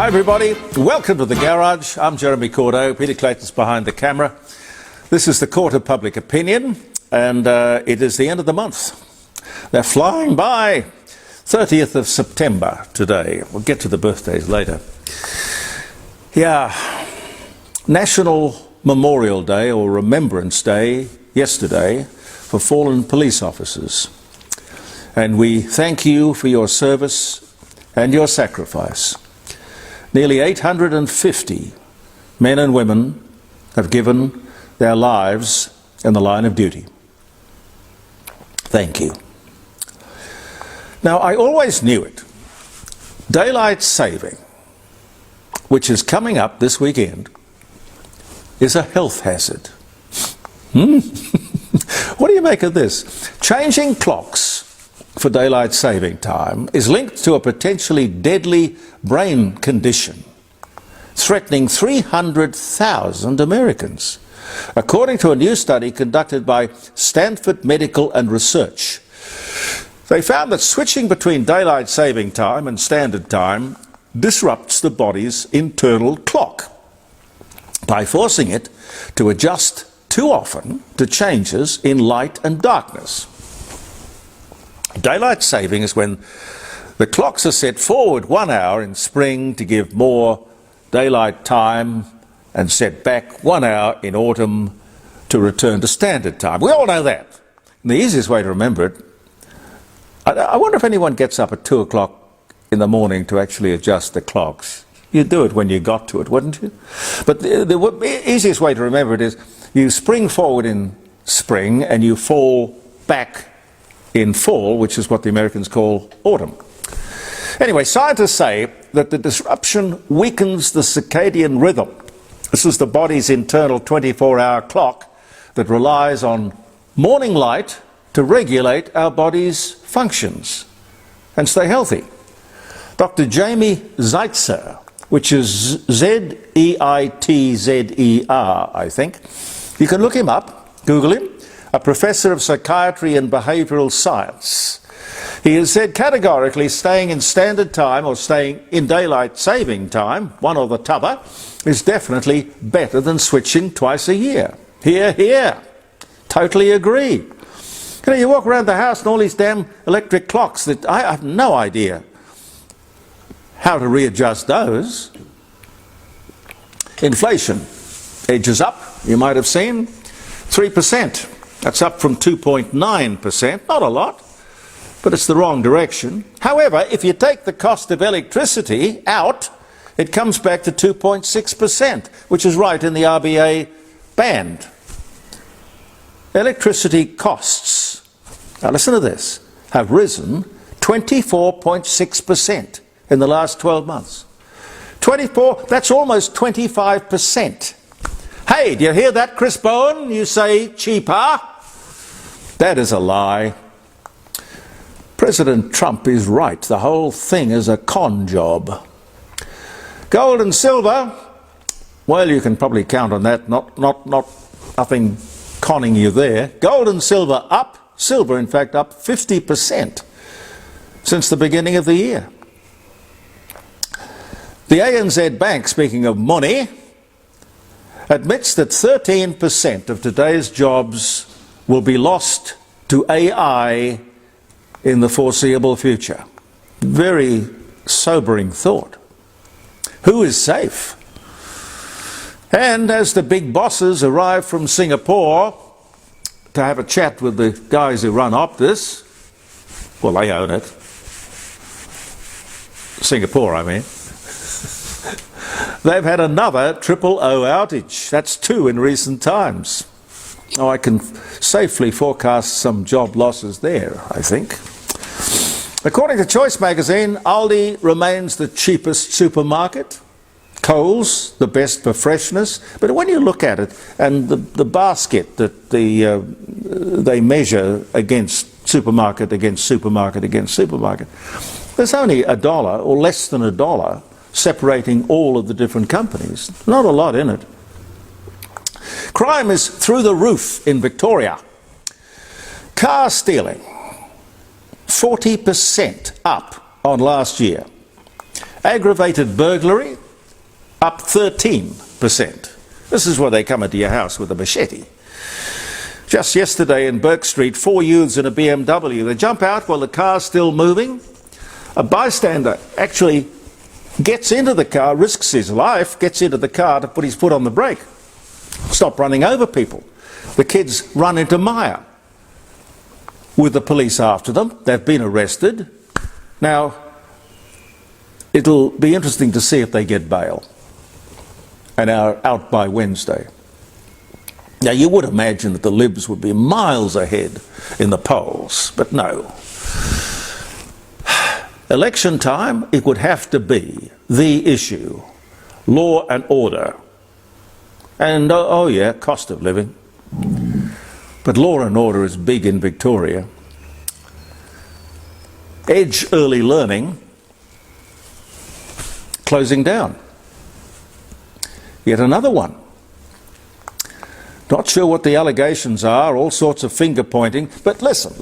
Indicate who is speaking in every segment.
Speaker 1: Hi everybody, welcome to The Garage. I'm Jeremy Cordeaux, Peter Clayton's behind the camera. This is the Court of Public Opinion, and it is the end of the month. They're flying by. 30th of September today. We'll get to the birthdays later. Yeah, National Memorial Day or Remembrance Day yesterday for fallen police officers. And we thank you for your service and your sacrifice. Nearly 850 men and women have given their lives in the line of duty. Thank you. Now, I always knew it. Daylight saving, which is coming up this weekend, is a health hazard. What do you make of this? Changing clocks for daylight saving time is linked to a potentially deadly brain condition threatening 300,000 Americans. According to a new study conducted by Stanford Medical and Research, they found that switching between daylight saving time and standard time disrupts the body's internal clock by forcing it to adjust too often to changes in light and darkness. Daylight saving is when the clocks are set forward 1 hour in spring to give more daylight time and set back 1 hour in autumn to return to standard time. We all know that. And the easiest way to remember it, I wonder if anyone gets up at 2 o'clock in the morning to actually adjust the clocks. You'd do it when you got to it, wouldn't you? But the easiest way to remember it is you spring forward in spring and you fall back in fall, which is what the Americans call autumn. Anyway, scientists say that the disruption weakens the circadian rhythm. This is the body's internal 24-hour clock that relies on morning light to regulate our body's functions and stay healthy. Dr. Jamie Zeitzer, which is Z-E-I-T-Z-E-R, I think. You can look him up, Google him, a professor of psychiatry and behavioural science. He has said categorically staying in standard time or staying in daylight saving time, one or the t'other, is definitely better than switching twice a year. Hear, hear. Totally agree. You know, you walk around the house and all these damn electric clocks that I have no idea how to readjust those. Inflation edges up, you might have seen, 3%. That's up from 2.9%, not a lot, but it's the wrong direction. However, if you take the cost of electricity out, it comes back to 2.6%, which is right in the RBA band. Electricity costs, now listen to this, have risen 24.6% in the last 12 months. 24, that's almost 25%. Hey, do you hear that, Chris Bowen? You say cheaper? That is a lie. President Trump is right. The whole thing is a con job. Gold and silver, well, you can probably count on that. Nothing conning you there. Gold and silver up. Silver, in fact, up 50% since the beginning of the year. The ANZ Bank, speaking of money, admits that 13% of today's jobs will be lost to AI in the foreseeable future. Very sobering thought. Who is safe? And as the big bosses arrive from Singapore to have a chat with the guys who run Optus, well, they own it. Singapore, I mean. They've had another triple O outage. That's 2 in recent times. Oh, I can safely forecast some job losses there, I think. According to Choice magazine, Aldi remains the cheapest supermarket. Coles, the best for freshness. But when you look at it, and the basket that they measure against supermarket, against supermarket, against supermarket, there's only $1 or less than $1 separating all of the different companies. Not a lot in it. Crime is through the roof in Victoria. Car stealing, 40% up on last year. Aggravated burglary, up 13%. This is where they come into your house with a machete. Just yesterday in Burke Street, 4 youths in a BMW. They jump out while the car's still moving. A bystander actually gets into the car, risks his life, gets into the car to put his foot on the brake. Stop running over people. The kids run into mire with the police after them. They've been arrested. Now, it'll be interesting to see if they get bail and are out by Wednesday. Now, you would imagine that the Libs would be miles ahead in the polls, but no. Election time, it would have to be the issue. Law and order. And, oh yeah, cost of living. But law and order is big in Victoria. Edge early learning closing down. Yet another one. Not sure what the allegations are, all sorts of finger pointing, but listen.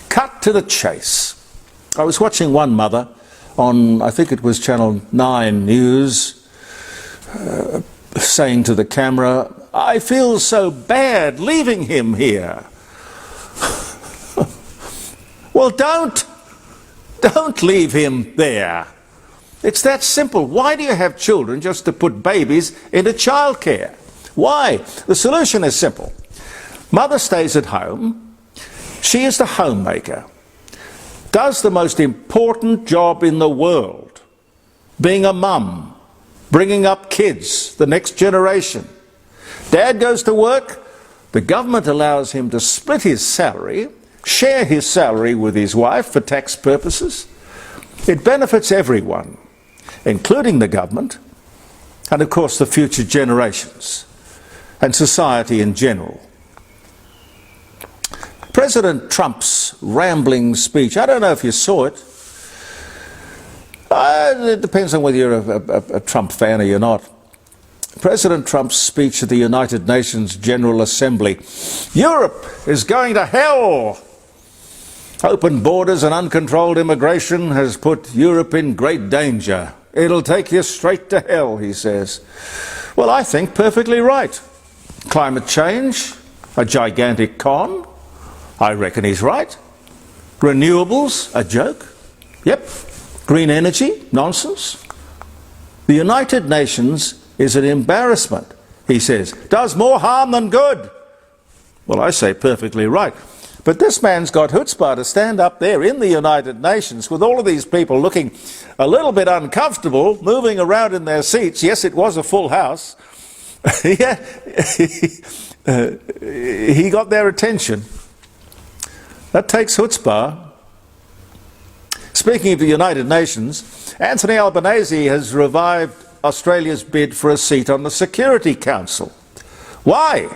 Speaker 1: Cut to the chase. I was watching one mother on, I think it was Channel 9 News, saying to the camera, "I feel so bad leaving him here." Well, don't leave him there. It's that simple. Why do you have children just to put babies into childcare? Why? The solution is simple. Mother stays at home. She is the homemaker. Does the most important job in the world, being a mum, bringing up kids, the next generation. Dad goes to work. The government allows him to split his salary, share his salary with his wife for tax purposes. It benefits everyone, including the government, and of course the future generations, and society in general. President Trump's rambling speech, I don't know if you saw it. It depends on whether you're a Trump fan or you're not. President Trump's speech at the United Nations General Assembly. Europe is going to hell. Open borders and uncontrolled immigration has put Europe in great danger. It'll take you straight to hell, he says. Well, I think perfectly right. Climate change, a gigantic con. I reckon he's right. Renewables, a joke. Yep. Green energy, nonsense. The United Nations is an embarrassment, he says. Does more harm than good. Well, I say perfectly right. But this man's got chutzpah to stand up there in the United Nations with all of these people looking a little bit uncomfortable, moving around in their seats. Yes, it was a full house. Yeah, he got their attention. That takes chutzpah. Speaking of the United Nations, Anthony Albanese has revived Australia's bid for a seat on the Security Council. Why?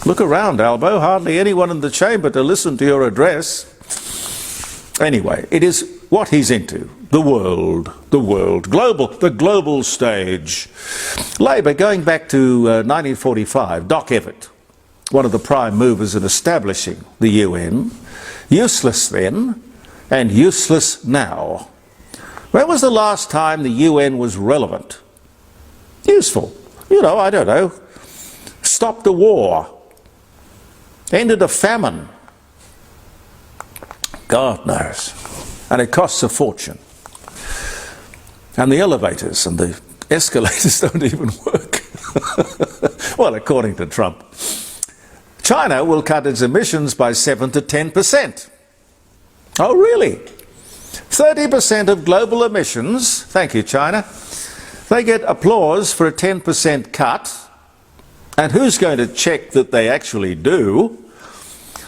Speaker 1: Look around, Albo. Hardly anyone in the chamber to listen to your address. Anyway, it is what he's into. The world, the global stage. Labor, going back to 1945, Doc Evatt, one of the prime movers in establishing the UN, useless then and useless now. When was the last time the UN was relevant? Useful. You know, I don't know. Stopped a war. Ended a famine. God knows. And it costs a fortune. And the elevators and the escalators don't even work. Well, according to Trump. China will cut its emissions by 7 to 10%. Oh, really? 30% of global emissions, thank you, China, they get applause for a 10% cut. And who's going to check that they actually do?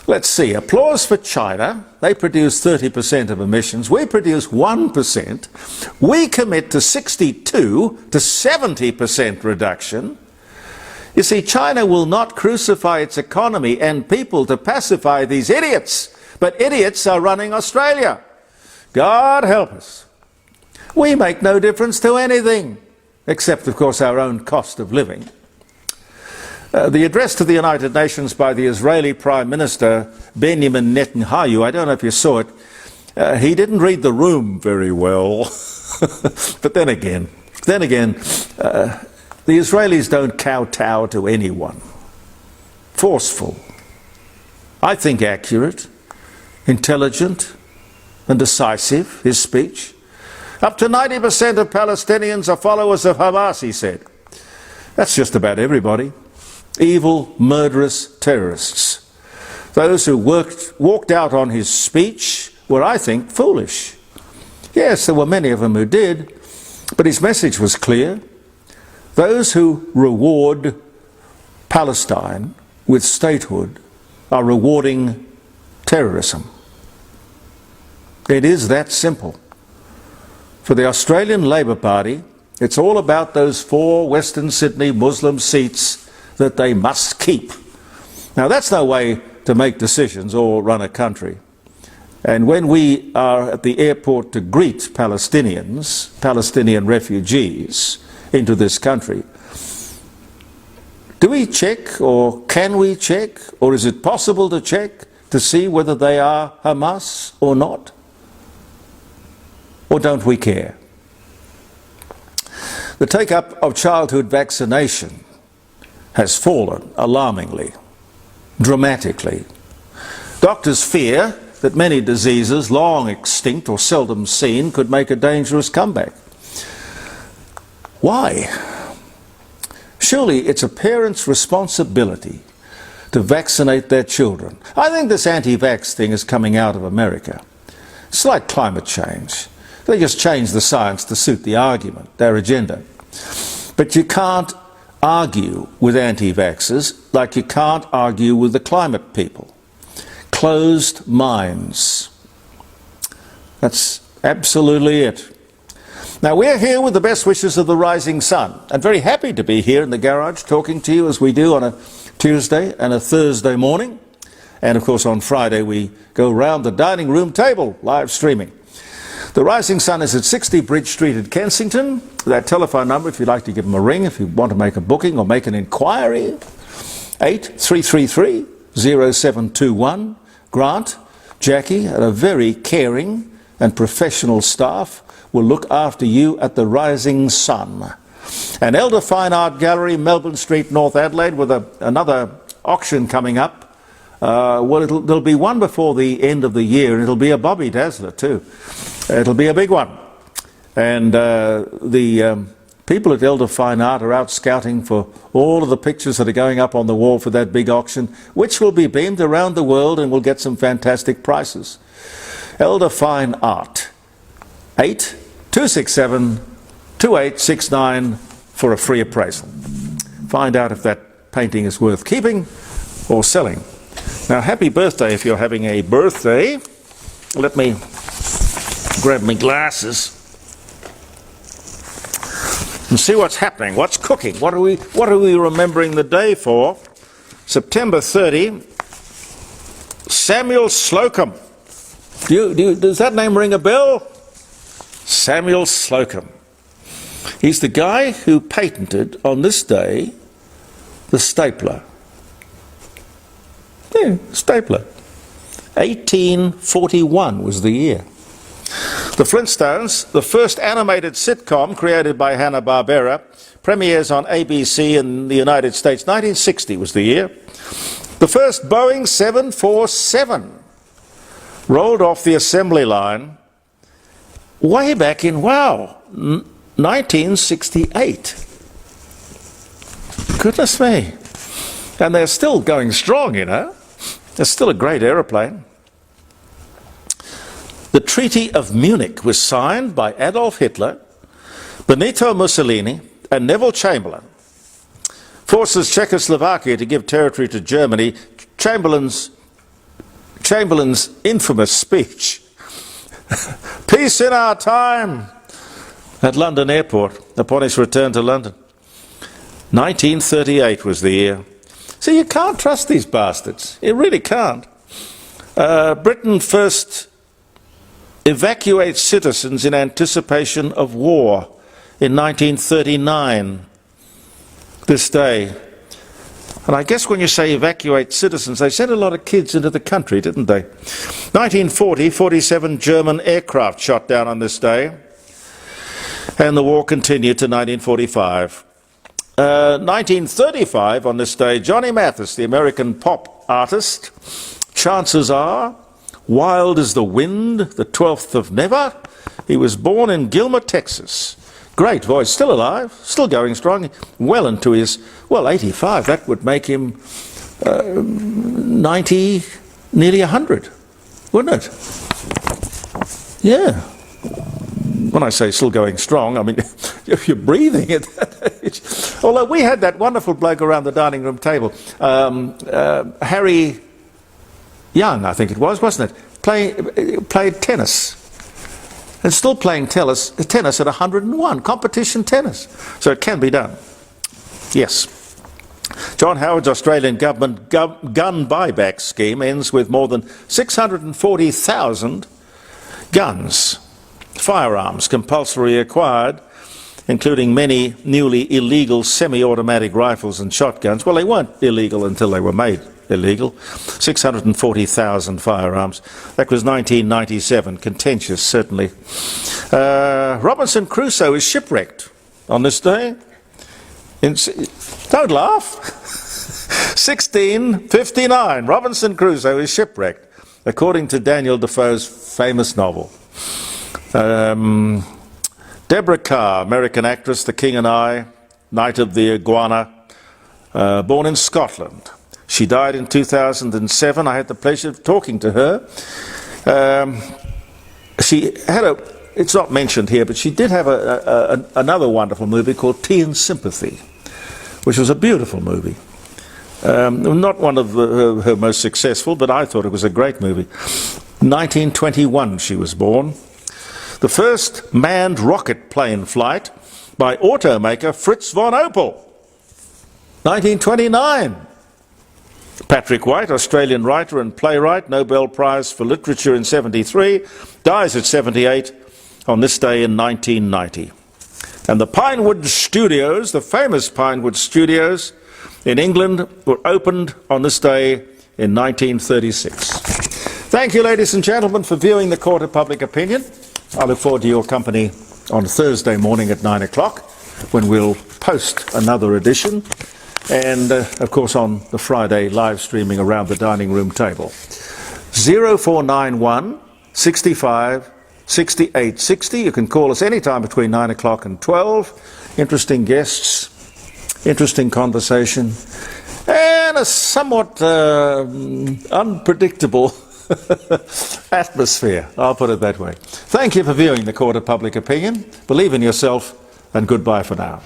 Speaker 1: Let's see, applause for China. They produce 30% of emissions. We produce 1%. We commit to 62 to 70% reduction. You see, China will not crucify its economy and people to pacify these idiots. But idiots are running Australia. God help us. We make no difference to anything, except, of course, our own cost of living. The address to the United Nations by the Israeli Prime Minister, Benjamin Netanyahu, I don't know if you saw it, he didn't read the room very well. But then again, the Israelis don't kowtow to anyone. Forceful, I think accurate, intelligent and decisive, his speech. Up to 90% of Palestinians are followers of Hamas, he said. That's just about everybody. Evil, murderous terrorists. Those who walked out on his speech were, I think, foolish. Yes, there were many of them who did, but his message was clear. Those who reward Palestine with statehood are rewarding terrorism. It is that simple. For the Australian Labor Party, it's all about those 4 Western Sydney Muslim seats that they must keep. Now, that's no way to make decisions or run a country. And when we are at the airport to greet Palestinians, Palestinian refugees into this country, do we check, or can we check, or is it possible to check to see whether they are Hamas or not? Or don't we care? The take-up of childhood vaccination has fallen alarmingly, dramatically. Doctors fear that many diseases long extinct or seldom seen could make a dangerous comeback. Why? Surely it's a parent's responsibility to vaccinate their children. I think this anti-vax thing is coming out of America. It's like climate change. They just change the science to suit the argument, their agenda. But you can't argue with anti-vaxxers like you can't argue with the climate people. Closed minds. That's absolutely it. Now, we're here with the best wishes of the rising sun, and very happy to be here in the garage talking to you as we do on a Tuesday and a Thursday morning. And of course on Friday we go round the dining room table live streaming. The Rising Sun is at 60 Bridge Street at Kensington. That telephone number, if you'd like to give them a ring, if you want to make a booking or make an inquiry, 8333 0721. Grant, Jackie, and a very caring and professional staff will look after you at the Rising Sun. An Elder Fine Art Gallery, Melbourne Street, North Adelaide, with another auction coming up. There'll be one before the end of the year, and it'll be a Bobby Dazzler too. It'll be a big one. And the people at Elder Fine Art are out scouting for all of the pictures that are going up on the wall for that big auction, which will be beamed around the world and will get some fantastic prices. Elder Fine Art, 8267 2869 for a free appraisal. Find out if that painting is worth keeping or selling. Now, happy birthday if you're having a birthday. Let me grab my glasses and see what's happening, what's cooking, what are we remembering the day for? September 30, Samuel Slocum. Does that name ring a bell? Samuel Slocum. He's the guy who patented on this day the stapler. Yeah, stapler. 1841 was the year. The Flintstones, the first animated sitcom created by Hanna-Barbera, premieres on ABC in the United States. 1960 was the year. The first Boeing 747 rolled off the assembly line way back in, 1968. Goodness me. And they're still going strong, you know. It's still a great aeroplane. The Treaty of Munich was signed by Adolf Hitler, Benito Mussolini, and Neville Chamberlain. Forces Czechoslovakia to give territory to Germany. Chamberlain's infamous speech, "Peace in our time," at London Airport upon his return to London. 1938 was the year. So you can't trust these bastards. You really can't. Britain first evacuates citizens in anticipation of war in 1939, this day. And I guess when you say evacuate citizens, they sent a lot of kids into the country, didn't they? 1940, 47 German aircraft shot down on this day. And the war continued to 1945. 1935, on this day, Johnny Mathis, the American pop artist, chances are, wild as the wind, the 12th of Never. He was born in Gilmer, Texas. Great voice, still alive, still going strong, well into his, 85. That would make him 90, nearly 100, wouldn't it? Yeah. When I say still going strong, I mean, if you're breathing at that age. Although we had that wonderful bloke around the dining room table, Harry Young, I think it was, wasn't it? Played tennis. And still playing tennis at 101, competition tennis. So it can be done. Yes. John Howard's Australian government gun buyback scheme ends with more than 640,000 guns, firearms compulsorily acquired, including many newly illegal semi-automatic rifles and shotguns. Well, they weren't illegal until they were made illegal. 640,000 firearms. That was 1997. Contentious, certainly. Robinson Crusoe is shipwrecked on this day. Don't laugh. 1659. Robinson Crusoe is shipwrecked, according to Daniel Defoe's famous novel. Deborah Carr, American actress, The King and I, Knight of the Iguana, born in Scotland. She died in 2007. I had the pleasure of talking to her. She had it's not mentioned here, but she did have another wonderful movie called Tea and Sympathy, which was a beautiful movie. Not one of her most successful, but I thought it was a great movie. 1921 she was born. The first manned rocket plane flight by automaker Fritz von Opel. 1929. Patrick White, Australian writer and playwright, Nobel Prize for Literature in 73, dies at 78 on this day in 1990. And the Pinewood Studios, the famous Pinewood Studios in England, were opened on this day in 1936. Thank you, ladies and gentlemen, for viewing the Court of Public Opinion. I look forward to your company on Thursday morning at 9 o'clock, when we'll post another edition. And, of course, on the Friday live streaming around the dining room table. 0491 65 68 60. You can call us anytime between 9 o'clock and 12. Interesting guests, interesting conversation, and a somewhat unpredictable atmosphere. I'll put it that way. Thank you for viewing the Court of Public Opinion. Believe in yourself, and goodbye for now.